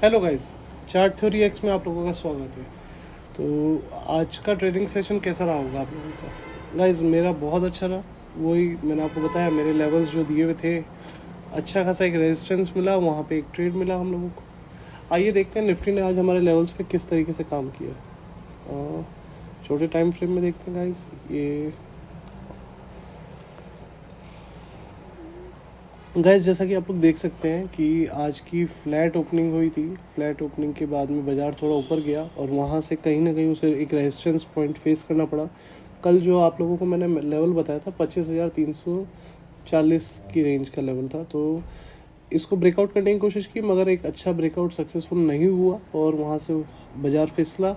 Hello guys, chart theory x में आप लोगों का स्वागत है। तो आज का ट्रेडिंग सेशन कैसा रहा होगा आप लोगों का? गाइस मेरा बहुत अच्छा रहा। वही मैंने आपको बताया, मेरे लेवल्स जो दिए हुए थे, अच्छा खासा एक रेजिस्टेंस मिला, वहाँ पे एक ट्रेड मिला हम लोगों को। आइए देखते हैं निफ्टी ने आज हमारे लेवल्स पे किस तरीके से काम किया। छोटे टाइम फ्रेम में देखते हैं गाइस। ये गाइस जैसा कि आप लोग देख सकते हैं कि आज की फ्लैट ओपनिंग हुई थी। फ्लैट ओपनिंग के बाद में बाज़ार थोड़ा ऊपर गया और वहाँ से कहीं ना कहीं उसे एक रेजिस्टेंस पॉइंट फेस करना पड़ा। कल जो आप लोगों को मैंने लेवल बताया था 25,340 की रेंज का लेवल था, तो इसको ब्रेकआउट करने की कोशिश की, मगर एक अच्छा ब्रेकआउट सक्सेसफुल नहीं हुआ और वहाँ से बाज़ार फिसला।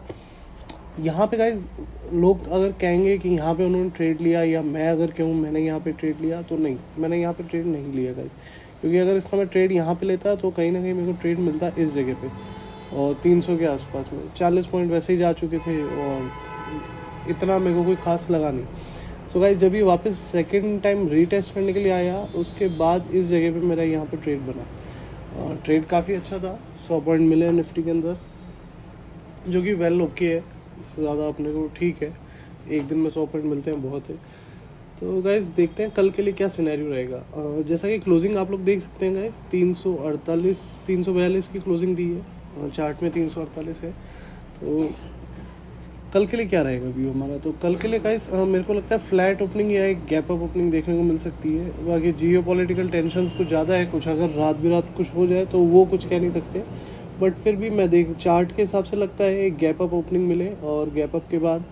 यहाँ पे गाइज लोग अगर कहेंगे कि यहाँ पे उन्होंने ट्रेड लिया, या मैं अगर कहूँ मैंने यहाँ पे ट्रेड लिया, तो नहीं, मैंने यहाँ पे ट्रेड नहीं लिया गाइज। क्योंकि अगर इसका मैं ट्रेड यहाँ पे लेता तो कहीं ना कहीं मेरे को ट्रेड मिलता इस जगह पे, और 300 के आसपास में 40 पॉइंट वैसे ही जा चुके थे और इतना मेरे को कोई खास लगा नहीं। तो गाइज जब ये वापस सेकेंड टाइम रीटेस्ट करने के लिए आया, उसके बाद इस जगह पर मेरा यहाँ पर ट्रेड बना। ट्रेड काफ़ी अच्छा था, 100 पॉइंट मिले निफ्टी के अंदर, जो कि वेल ओके है। इससे ज़्यादा अपने को ठीक है, एक दिन में 100 पॉइंट मिलते हैं बहुत है। तो गाइज देखते हैं कल के लिए क्या सिनेरियो रहेगा। जैसा कि क्लोजिंग आप लोग देख सकते हैं गाइज, 342 की क्लोजिंग दी है, चार्ट में 348 है। तो कल के लिए क्या रहेगा व्यू हमारा? तो कल के लिए गाइज मेरे को लगता है फ्लैट ओपनिंग या एक गैप अप ओपनिंग देखने को मिल सकती है। बाकी जियो पॉलिटिकल टेंशन कुछ ज़्यादा है, कुछ अगर रात कुछ हो जाए तो वो कुछ कह नहीं सकते, बट फिर भी मैं चार्ट के हिसाब से लगता है एक गैप अप ओपनिंग मिले और गैप अप के बाद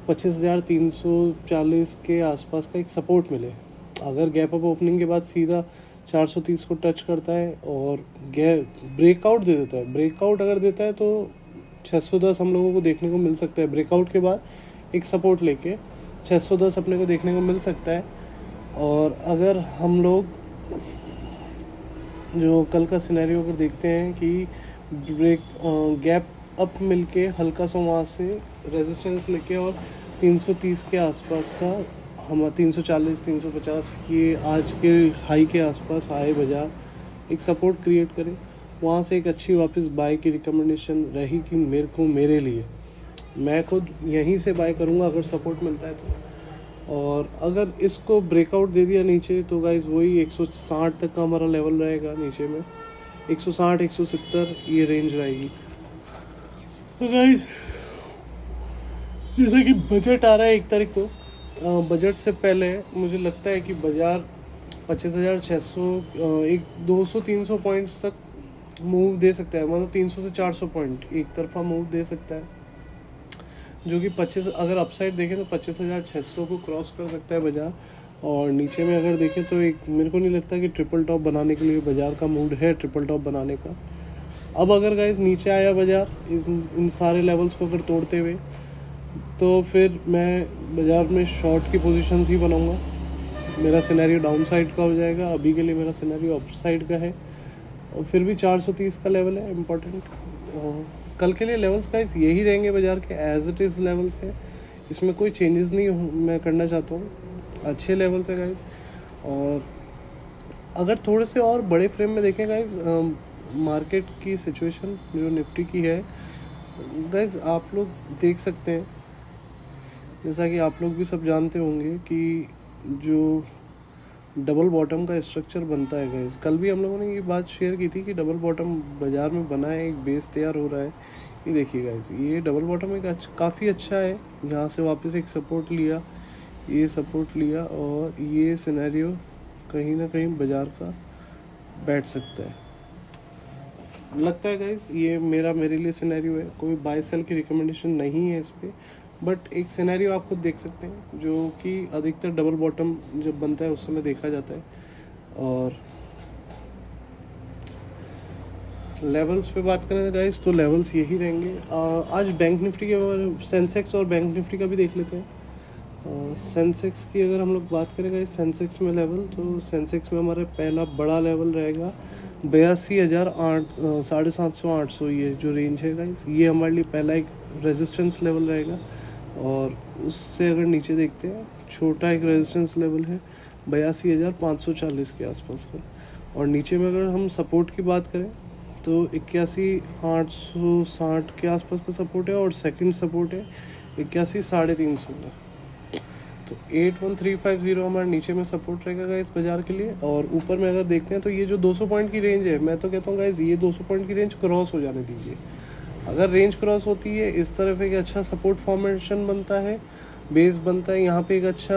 25,340 के आसपास का एक सपोर्ट मिले। अगर गैप अप ओपनिंग के बाद सीधा 430 को टच करता है और ब्रेकआउट दे देता है, ब्रेकआउट अगर देता है तो 610 हम लोगों को देखने को मिल सकता है। ब्रेकआउट के बाद एक सपोर्ट लेके 610 अपने को देखने को मिल सकता है। और अगर हम लोग जो कल का सिनेरियो अगर देखते हैं कि गैप अप मिलके हल्का सा वहाँ से रेजिस्टेंस लेके और 330 के आसपास का, हम 340 350 ये आज के हाई के आसपास आए, बाजार एक सपोर्ट क्रिएट करे, वहाँ से एक अच्छी वापस बाय की रिकमेंडेशन रही कि मेरे लिए मैं खुद यहीं से बाय करूँगा अगर सपोर्ट मिलता है तो। और अगर इसको ब्रेकआउट दे दिया नीचे तो गाइज वही 160 तक का हमारा लेवल रहेगा, नीचे में 160 170 ये रेंज रहेगी। तो गाइस जैसा कि बजट आ रहा है 1 तारीख को, बजट से पहले मुझे लगता है कि बाज़ार 25,600 एक 200-300 पॉइंट्स तक मूव दे सकता है, मतलब 300 से 400 पॉइंट एक तरफा मूव दे सकता है, जो कि 25 अगर अपसाइड देखें तो 25,600 को क्रॉस कर सकता है बाज़ार। और नीचे में अगर देखें तो एक मेरे को नहीं लगता कि ट्रिपल टॉप बनाने के लिए बाज़ार का मूड है, ट्रिपल टॉप बनाने का। अब अगर गाइस नीचे आया बाज़ार इन सारे लेवल्स को अगर तोड़ते हुए, तो फिर मैं बाज़ार में शॉर्ट की पोजीशंस ही बनाऊंगा। मेरा सिनेरियो डाउन साइड का हो जाएगा, अभी के लिए मेरा सिनेरियो अप साइड का है। और फिर भी 430 का लेवल है इम्पोर्टेंट। कल के लिए लेवल्स गाइस यही रहेंगे बाज़ार के, एज इट इज़ लेवल्स है, इसमें कोई चेंजेस नहीं मैं करना चाहता हूँ। अच्छे लेवल्स है गाइस। और अगर थोड़े से और बड़े फ्रेम में देखें गाइस, मार्केट की सिचुएशन जो निफ्टी की है गाइस, आप लोग देख सकते हैं, जैसा कि आप लोग भी सब जानते होंगे कि जो डबल बॉटम का स्ट्रक्चर बनता है गाइस, कल भी हम लोगों ने ये बात शेयर की थी कि डबल बॉटम बाज़ार में बना है, एक बेस तैयार हो रहा है। ये देखिए गाइस, ये डबल बॉटम एक काफ़ी अच्छा है। यहाँ से वापस एक सपोर्ट लिया, ये सपोर्ट लिया, और ये सिनेरियो कहीं ना कहीं बाज़ार का बैठ सकता है, लगता है गाइस। ये मेरे लिए सिनेरियो है, कोई बाय सेल की रिकमेंडेशन नहीं है इस पर, बट एक सिनेरियो आप खुद देख सकते हैं जो कि अधिकतर डबल बॉटम जब बनता है उस समय देखा जाता है। और लेवल्स पे बात करें गाइस तो लेवल्स यही रहेंगे। आज बैंक निफ्टी के, सेंसेक्स और बैंक निफ्टी का भी देख लेते हैं। सेंसेक्स की अगर हम लोग बात करें गाइस, सेंसेक्स में लेवल, तो सेंसेक्स में हमारा पहला बड़ा लेवल रहेगा 82,008 750-800, ये जो रेंज है गाइस, ये हमारे लिए पहला एक रेजिस्टेंस लेवल रहेगा। और उससे अगर नीचे देखते हैं, छोटा एक रेजिस्टेंस लेवल है 82,540 के आसपास का। और नीचे में अगर हम सपोर्ट की बात करें तो 81,860 के आसपास का सपोर्ट है और सेकंड सपोर्ट है 81,350 का। तो 81,350 हमारे नीचे में सपोर्ट रहेगा गाइस बाजार के लिए। और ऊपर में अगर देखते हैं तो ये जो 200 पॉइंट की रेंज है, मैं तो कहता हूँ गाइस ये 200 पॉइंट की रेंज क्रॉस हो जाने दीजिए। अगर रेंज क्रॉस होती है, इस तरफ एक अच्छा सपोर्ट फॉर्मेशन बनता है, बेस बनता है, यहाँ पे एक अच्छा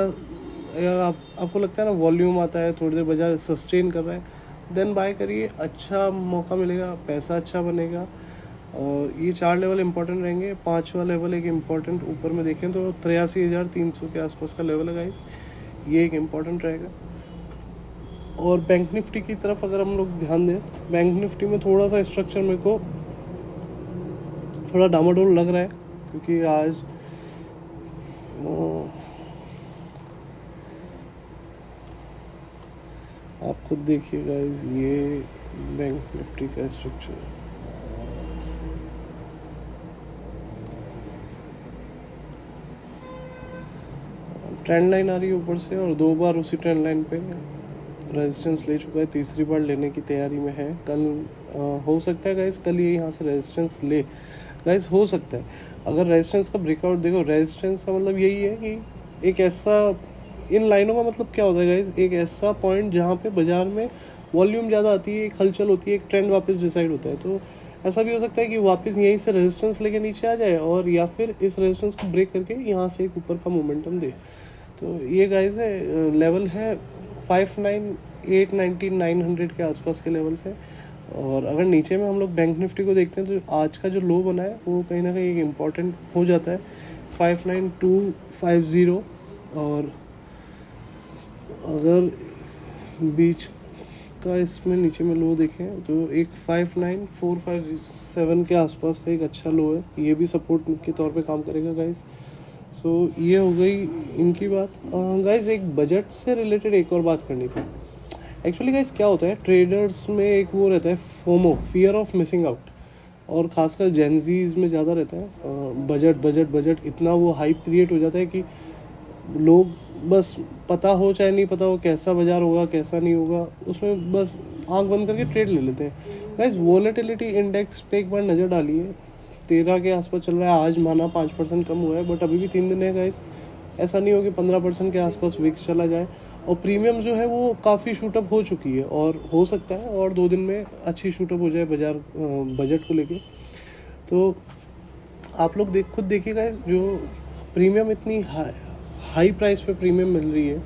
आपको लगता है ना वॉल्यूम आता है, थोड़ी देर बाजार सस्टेन कर रहा है, देन बाय करिए, अच्छा मौका मिलेगा, पैसा अच्छा बनेगा। और ये 4 लेवल इंपॉर्टेंट रहेंगे। 5वां लेवल एक इम्पॉर्टेंट ऊपर में देखें तो 83,300 के आसपास का लेवल है गाइस, ये एक इम्पॉर्टेंट रहेगा। और बैंक निफ्टी की तरफ अगर हम लोग ध्यान दें, बैंक निफ्टी में थोड़ा सा स्ट्रक्चर मेरे को थोड़ा डामाडोल लग रहा है, क्योंकि आज आप खुद देखिए गाइस, ये बैंक निफ्टी का स्ट्रक्चर ट्रेंड लाइन आ रही है ऊपर से, और 2 बार उसी ट्रेंड लाइन पे रेजिस्टेंस ले चुका है, तीसरी बार लेने की तैयारी में है। कल हो सकता है गाइस, कल ये यहाँ से रेजिस्टेंस ले गाइस, हो सकता है। अगर रेजिस्टेंस का ब्रेकआउट, देखो रेजिस्टेंस का मतलब यही है कि एक ऐसा, इन लाइनों का मतलब क्या होता है गाइस, एक ऐसा पॉइंट जहाँ पे बाजार में वॉल्यूम ज़्यादा आती है, एक हलचल होती है, एक ट्रेंड वापस डिसाइड होता है। तो ऐसा भी हो सकता है कि वापस यहीं से रेजिस्टेंस लेके नीचे आ जाए, और या फिर इस रेजिस्टेंस को ब्रेक करके यहाँ से एक ऊपर का मोमेंटम दे। तो ये गाइस है, लेवल है 59,890 900 के आसपास के लेवल्स हैं। और अगर नीचे में हम लोग बैंक निफ्टी को देखते हैं तो आज का जो लो बना है वो कहीं ना कहीं एक इम्पॉर्टेंट हो जाता है, 59,250। और अगर बीच का इसमें नीचे में लो देखें तो एक 59,457 के आसपास का एक अच्छा लो है, ये भी सपोर्ट के तौर पे काम करेगा गाइस। सो ये हो गई इनकी बात। गाइस एक बजट से रिलेटेड एक और बात करनी थी। एक्चुअली गाइस क्या होता है, ट्रेडर्स में एक वो रहता है FOMO, fear of missing out, और ख़ासकर जेनजीज में ज़्यादा रहता है। बजट बजट बजट इतना वो हाइप क्रिएट हो जाता है कि लोग बस पता हो चाहे नहीं पता हो कैसा बाजार होगा कैसा नहीं होगा, उसमें बस आंख बंद करके ट्रेड ले लेते हैं। गाइस वोलेटिलिटी इंडेक्स पे एक बार नज़र डालिए, 13 के आसपास चल रहा है। आज माना 5% कम हुआ है, बट अभी भी 3 दिन है गाइस, ऐसा नहीं हो कि 15% के आसपास विक्स चला जाए। और प्रीमियम जो है वो काफ़ी शूटअप हो चुकी है, और हो सकता है और 2 दिन में अच्छी शूटअप हो जाए बाजार बजट को लेके। तो आप लोग खुद देखिए गाइस, जो प्रीमियम इतनी हाई प्राइस पे प्रीमियम मिल रही है,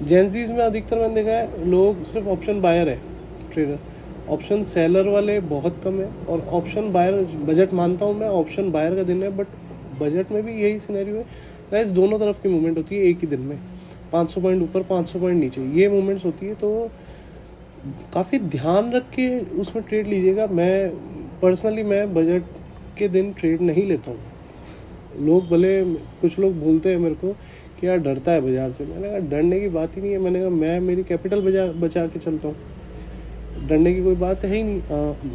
जेनजीज में अधिकतर मैंने देखा है लोग सिर्फ ऑप्शन बायर है ट्रेडर, ऑप्शन सेलर वाले बहुत कम है। और ऑप्शन बायर, बजट मानता हूँ मैं, ऑप्शन बायर का दिन है, बट बजट में भी यही सिनेरियो है गाइस, दोनों तरफ की मूवमेंट होती है एक ही दिन में, 500 पॉइंट ऊपर 500 पॉइंट नीचे, ये मूवमेंट्स होती है। तो काफ़ी ध्यान रख के उसमें ट्रेड लीजिएगा। मैं पर्सनली मैं बजट के दिन ट्रेड नहीं लेता हूँ। लोग भले, कुछ लोग बोलते हैं मेरे को कि यार डरता है बाज़ार से, मैंने कहा डरने की बात ही नहीं है। मैंने कहा मैं मेरी कैपिटल बचा के चलता हूँ, डरने की कोई बात है ही नहीं।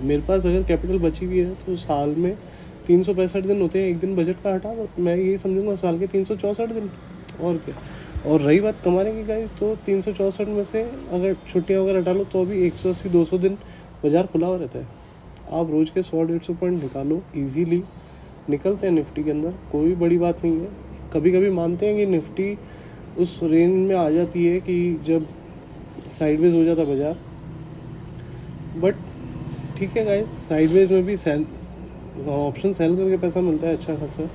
मेरे पास अगर कैपिटल बची हुई है तो साल में 365 दिन होते हैं, एक दिन बजट का हटा तो मैं यही समझूंगा साल के 364 दिन, और क्या। और रही बात कमाने की गाइस, तो 364 में से अगर छुट्टियाँ वगैरह हटा लो तो अभी 180-200 दिन बाज़ार खुला हुआ रहता है। आप रोज़ के 100-150 पॉइंट निकालो, ईजीली निकलते हैं निफ्टी के अंदर, कोई बड़ी बात नहीं है। कभी कभी मानते हैं कि निफ्टी उस रेंज में आ जाती है कि जब साइडवेज हो जाता है बाज़ार, बट ठीक है गाइस, साइडवेज में भी ऑप्शन सेल करके पैसा मिलता है अच्छा खासा।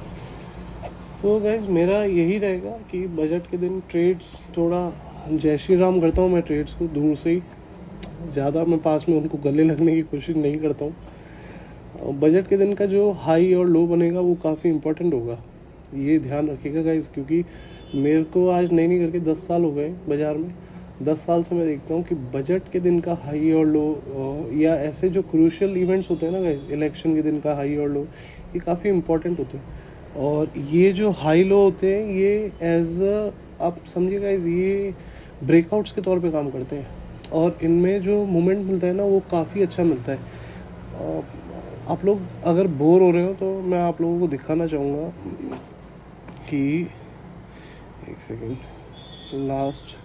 तो गाइस मेरा यही रहेगा कि बजट के दिन ट्रेड्स थोड़ा जय श्री राम करता हूँ मैं ट्रेड्स को दूर से ही, ज़्यादा मैं पास में उनको गले लगने की कोशिश नहीं करता हूँ। बजट के दिन का जो हाई और लो बनेगा वो काफ़ी इंपॉर्टेंट होगा, ये ध्यान रखिएगा गाइस, क्योंकि मेरे को आज नहीं करके 10 साल हो गए बाज़ार में। 10 साल से मैं देखता हूँ कि बजट के दिन का हाई और लो, या ऐसे जो क्रूशियल इवेंट्स होते हैं ना गाइस, इलेक्शन के दिन का हाई और लो, ये काफ़ी इंपॉर्टेंट होते हैं। और ये जो हाई लो होते हैं ये एज आप समझिए गाइस, ये ब्रेकआउट्स के तौर पे काम करते हैं, और इनमें जो मोमेंट मिलता है ना वो काफ़ी अच्छा मिलता है। आप लोग अगर बोर हो रहे हो तो मैं आप लोगों को दिखाना चाहूँगा कि एक सेकेंड, लास्ट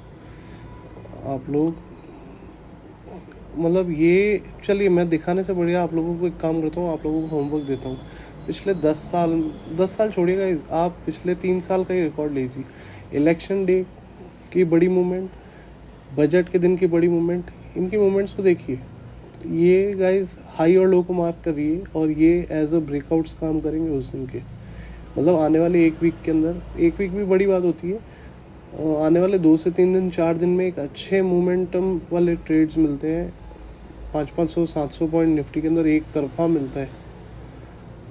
आप लोग मतलब ये चलिए, मैं दिखाने से बढ़िया आप लोगों को एक काम करता हूँ, आप लोगों को होमवर्क देता हूँ। पिछले 10 साल छोड़िएगा, आप पिछले 3 साल का ही रिकॉर्ड लीजिए। इलेक्शन डे की बड़ी मूवमेंट, बजट के दिन की बड़ी मूवमेंट, इनकी मूवमेंट्स को देखिए। ये गाइस हाई और लो को मार्क करिए और ये एज अ ब्रेकआउट्स काम करेंगे उस दिन के। मतलब आने वाले 1 वीक के अंदर, 1 वीक भी बड़ी बात होती है, आने वाले 2 से 3 दिन 4 दिन में एक अच्छे मोमेंटम वाले ट्रेड्स मिलते हैं। 500-700 पॉइंट निफ्टी के अंदर एक तरफा मिलता है।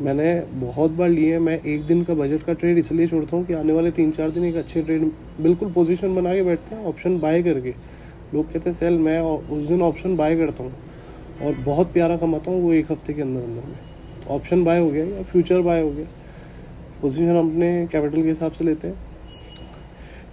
मैंने बहुत बार लिए हैं। मैं एक दिन का बजट का ट्रेड इसलिए छोड़ता हूँ कि आने वाले 3-4 दिन एक अच्छे ट्रेड, बिल्कुल पोजीशन बना के बैठते हैं ऑप्शन बाय करके। लोग कहते हैं सेल, मैं उस दिन ऑप्शन बाय करता हूँ और बहुत प्यारा कमाता हूँ वो 1 हफ्ते के अंदर अंदर में। ऑप्शन बाय हो गया या फ्यूचर बाय हो गया, पोजीशन अपने कैपिटल के हिसाब से लेते हैं।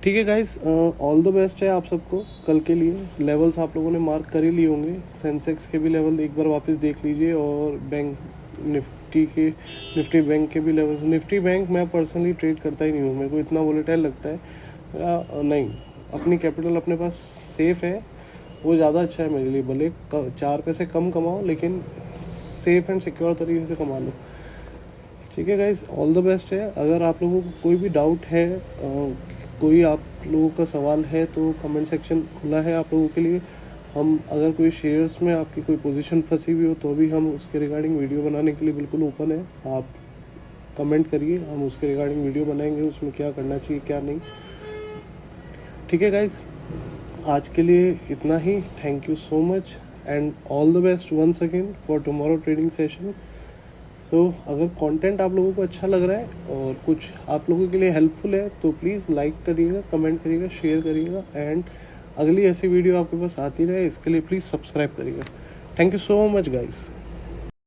ठीक है गाइस, ऑल द बेस्ट है आप सबको कल के लिए। लेवल्स आप लोगों ने मार्क कर ही लिए होंगे। सेंसेक्स के भी लेवल एक बार वापस देख लीजिए और बैंक निफ्टी बैंक के भी लेवल्स। निफ्टी बैंक मैं पर्सनली ट्रेड करता ही नहीं हूँ, मेरे को इतना वोलेटाइल लगता है। नहीं, अपनी कैपिटल अपने पास सेफ़ है, वो ज़्यादा अच्छा है मेरे लिए। भले 4 पैसे कम कमाओ लेकिन सेफ़ एंड सिक्योर तरीके से कमा लो। ठीक है गाइस, ऑल द बेस्ट है। अगर आप लोगों को कोई भी डाउट है, कोई आप लोगों का सवाल है तो कमेंट सेक्शन खुला है आप लोगों के लिए। हम अगर कोई शेयर्स में आपकी कोई पोजीशन फंसी हुई हो तो भी हम उसके रिगार्डिंग वीडियो बनाने के लिए बिल्कुल ओपन है। आप कमेंट करिए, हम उसके रिगार्डिंग वीडियो बनाएंगे, उसमें क्या करना चाहिए क्या नहीं। ठीक है गाइस, आज के लिए इतना ही। Thank you so much and all the best once again for tomorrow trading session. So अगर कंटेंट आप लोगों को अच्छा लग रहा है और कुछ आप लोगों के लिए हेल्पफुल है तो प्लीज़ लाइक करिएगा, कमेंट करिएगा, शेयर करिएगा एंड अगली ऐसी वीडियो आपके पास आती रहे इसके लिए प्लीज़ सब्सक्राइब करिएगा। Thank you so much guys.